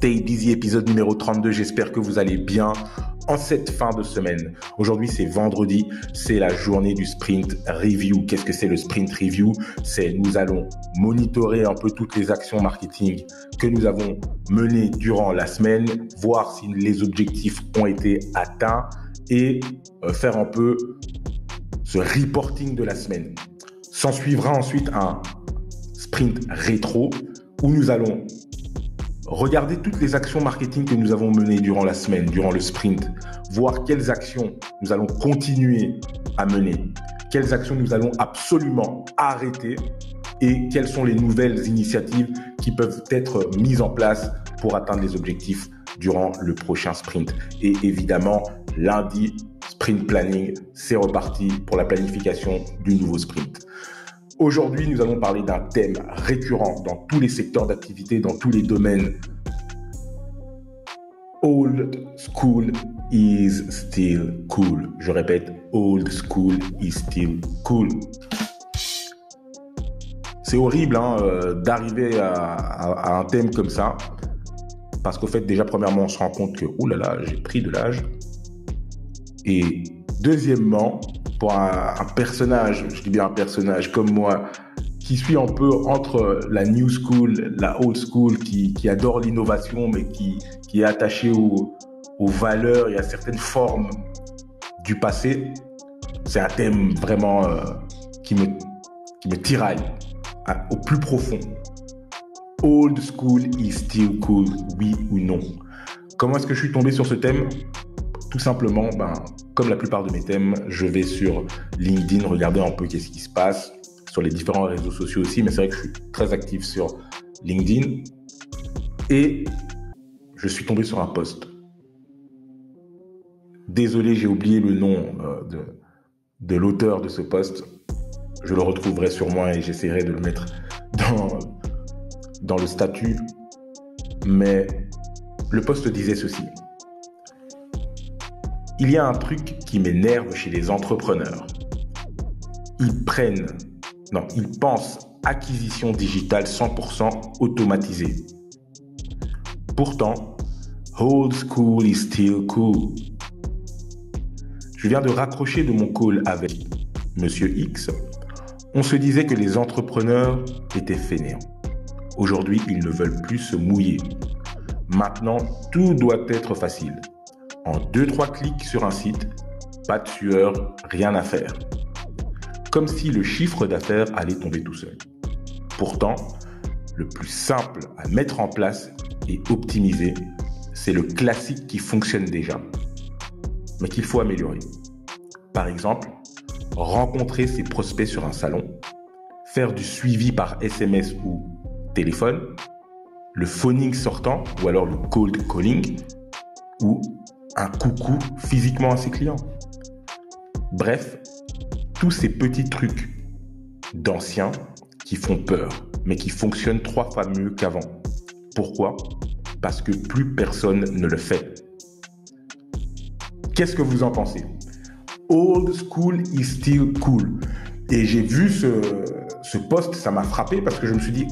Stay Busy, épisode numéro 32. J'espère que vous allez bien en cette fin de semaine. Aujourd'hui, c'est vendredi, c'est la journée du sprint review. Qu'est-ce que c'est le sprint review? Nous allons monitorer un peu toutes les actions marketing que nous avons menées durant la semaine, voir si les objectifs ont été atteints et faire un peu ce reporting de la semaine. S'en suivra ensuite un sprint rétro où nous allons regarder toutes les actions marketing que nous avons menées durant la semaine, durant le sprint, voir quelles actions nous allons continuer à mener, quelles actions nous allons absolument arrêter et quelles sont les nouvelles initiatives qui peuvent être mises en place pour atteindre les objectifs durant le prochain sprint. Et évidemment, lundi, sprint planning, c'est reparti pour la planification du nouveau sprint. Aujourd'hui, nous allons parler d'un thème récurrent dans tous les secteurs d'activité, dans tous les domaines. Old school is still cool. Je répète, old school is still cool. C'est horrible d'arriver à un thème comme ça, parce qu'au fait, déjà, premièrement, on se rend compte que, j'ai pris de l'âge. Et deuxièmement, pour un personnage, je dis bien un personnage comme moi, qui suit un peu entre la new school, la old school, qui adore l'innovation, mais qui est attaché aux valeurs et à certaines formes du passé, c'est un thème vraiment qui me tiraille au plus profond. Old school is still cool, oui ou non? Comment est-ce que je suis tombé sur ce thème? Tout simplement, comme la plupart de mes thèmes, je vais sur LinkedIn regarder un peu qu'est-ce qui se passe, sur les différents réseaux sociaux aussi, mais c'est vrai que je suis très actif sur LinkedIn. Et je suis tombé sur un post. Désolé, j'ai oublié le nom de l'auteur de ce post. Je le retrouverai sûrement et j'essaierai de le mettre dans le statut. Mais le post disait ceci. Il y a un truc qui m'énerve chez les entrepreneurs. Ils pensent acquisition digitale 100% automatisée. Pourtant, old school is still cool. Je viens de raccrocher de mon call avec Monsieur X. On se disait que les entrepreneurs étaient fainéants. Aujourd'hui, ils ne veulent plus se mouiller. Maintenant, tout doit être facile. En 2-3 clics sur un site, pas de sueur, rien à faire. Comme si le chiffre d'affaires allait tomber tout seul. Pourtant, le plus simple à mettre en place et optimiser, c'est le classique qui fonctionne déjà, mais qu'il faut améliorer. Par exemple, rencontrer ses prospects sur un salon, faire du suivi par SMS ou téléphone, le phoning sortant ou alors le cold calling, ou un coucou physiquement à ses clients. Bref, tous ces petits trucs d'anciens qui font peur, mais qui fonctionnent 3 fois mieux qu'avant. Pourquoi? Parce que plus personne ne le fait. Qu'est-ce que vous en pensez? Old school is still cool. Et j'ai vu ce post, ça m'a frappé parce que je me suis dit,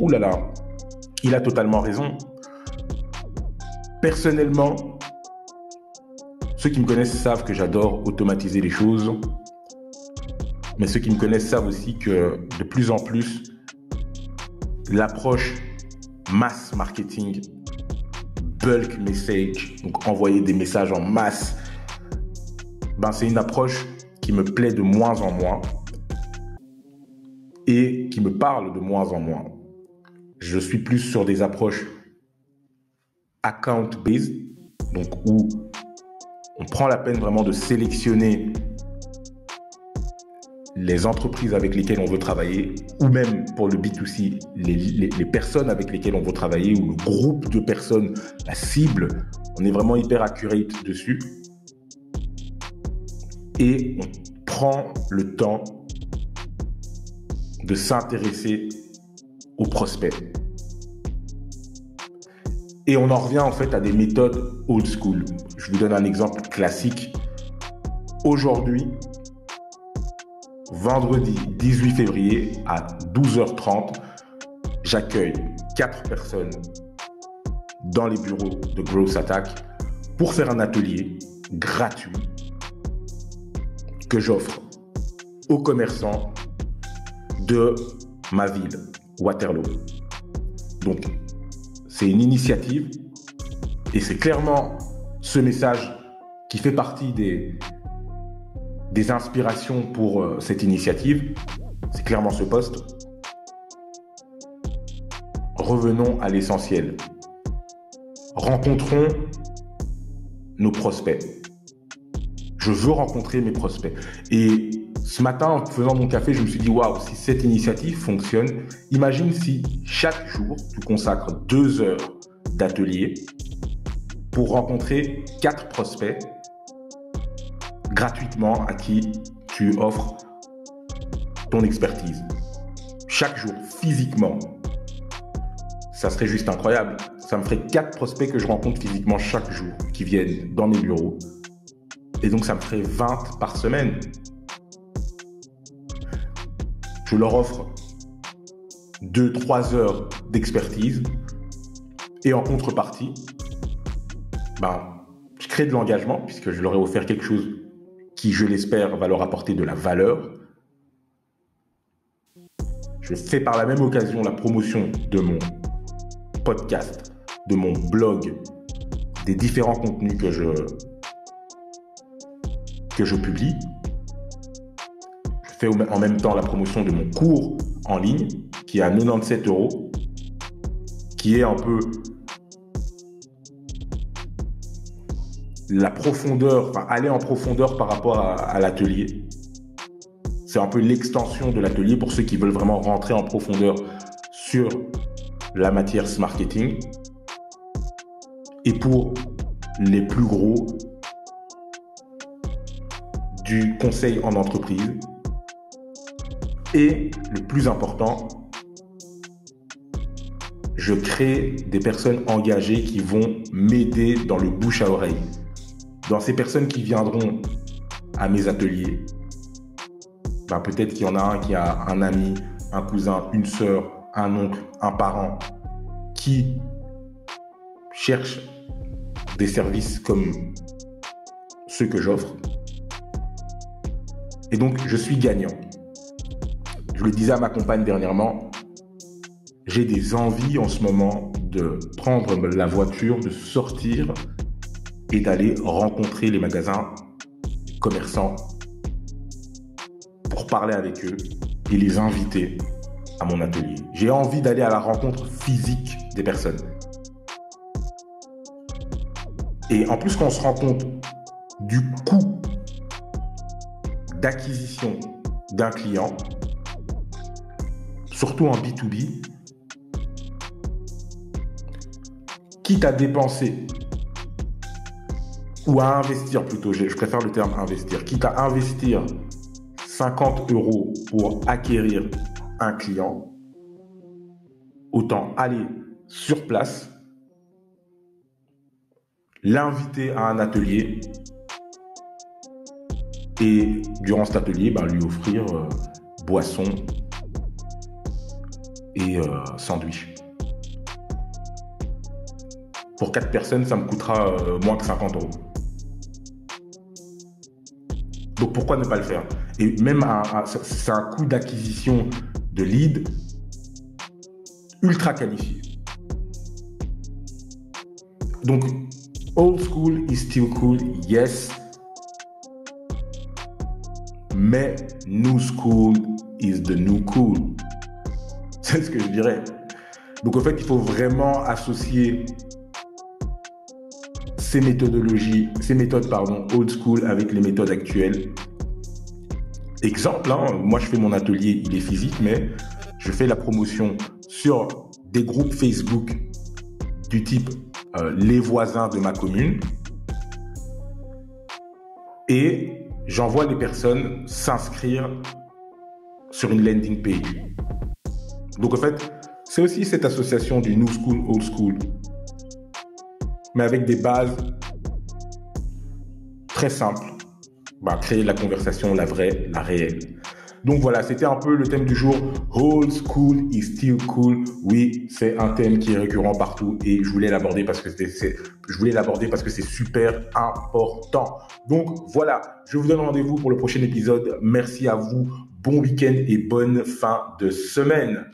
il a totalement raison. Personnellement, ceux qui me connaissent savent que j'adore automatiser les choses. Mais ceux qui me connaissent savent aussi que de plus en plus, l'approche mass marketing, bulk message, donc envoyer des messages en masse, c'est une approche qui me plaît de moins en moins et qui me parle de moins en moins. Je suis plus sur des approches account-based, donc où on prend la peine vraiment de sélectionner les entreprises avec lesquelles on veut travailler, ou même pour le B2C, les personnes avec lesquelles on veut travailler, ou le groupe de personnes, la cible. On est vraiment hyper accurate dessus. Et on prend le temps de s'intéresser aux prospects. Et on en revient en fait à des méthodes old school. Je vous donne un exemple classique. Aujourd'hui, vendredi 18 février à 12h30, j'accueille 4 personnes dans les bureaux de Growth Attack pour faire un atelier gratuit que j'offre aux commerçants de ma ville, Waterloo. Donc, c'est une initiative et c'est clairement ce message qui fait partie des inspirations pour cette initiative. C'est clairement ce poste. Revenons à l'essentiel. Rencontrons nos prospects. Je veux rencontrer mes prospects. Et ce matin, en faisant mon café, je me suis dit, waouh, si cette initiative fonctionne, imagine si chaque jour, tu consacres 2 heures d'atelier pour rencontrer 4 prospects gratuitement à qui tu offres ton expertise. Chaque jour, physiquement. Ça serait juste incroyable. Ça me ferait 4 prospects que je rencontre physiquement chaque jour, qui viennent dans mes bureaux. Et donc, ça me ferait 20 par semaine. Je leur offre 2-3 heures d'expertise. Et en contrepartie, je crée de l'engagement, puisque je leur ai offert quelque chose qui, je l'espère, va leur apporter de la valeur. Je fais par la même occasion la promotion de mon podcast, de mon blog, des différents contenus que je publie. Je fais en même temps la promotion de mon cours en ligne qui est à 97 €, qui est un peu la profondeur, aller en profondeur par rapport à l'atelier. C'est un peu l'extension de l'atelier pour ceux qui veulent vraiment rentrer en profondeur sur la matière marketing. Et pour les plus gros, du conseil en entreprise. Et le plus important, je crée des personnes engagées qui vont m'aider dans le bouche à oreille. Dans ces personnes qui viendront à mes ateliers, peut-être qu'il y en a un qui a un ami, un cousin, une sœur, un oncle, un parent qui cherche des services comme ceux que j'offre. Et donc, je suis gagnant. Je le disais à ma compagne dernièrement, j'ai des envies en ce moment de prendre la voiture, de sortir et d'aller rencontrer les magasins, les commerçants pour parler avec eux et les inviter à mon atelier. J'ai envie d'aller à la rencontre physique des personnes. Et en plus, quand on se rend compte du coût d'acquisition d'un client, surtout en B2B, quitte à dépenser ou à investir plutôt, je préfère le terme investir, quitte à investir 50 € pour acquérir un client, autant aller sur place, l'inviter à un atelier et durant cet atelier, lui offrir boisson et sandwich. Pour 4 personnes, ça me coûtera moins que 50 €. Donc pourquoi ne pas le faire? Et même c'est un coût d'acquisition de lead ultra qualifié. Donc, old school is still cool, yes. Mais new school is the new cool. C'est ce que je dirais. Donc en fait, il faut vraiment associer ces méthodes old school avec les méthodes actuelles. Exemple, moi je fais mon atelier, il est physique, mais je fais la promotion sur des groupes Facebook du type les voisins de ma commune et j'envoie les personnes s'inscrire sur une landing page. Donc en fait, c'est aussi cette association du new school, old school, mais avec des bases très simples. Créer la conversation, la vraie, la réelle. Donc voilà, c'était un peu le thème du jour. Old school is still cool. Oui, c'est un thème qui est récurrent partout et je voulais l'aborder parce que c'est super important. Donc voilà, je vous donne rendez-vous pour le prochain épisode. Merci à vous. Bon week-end et bonne fin de semaine.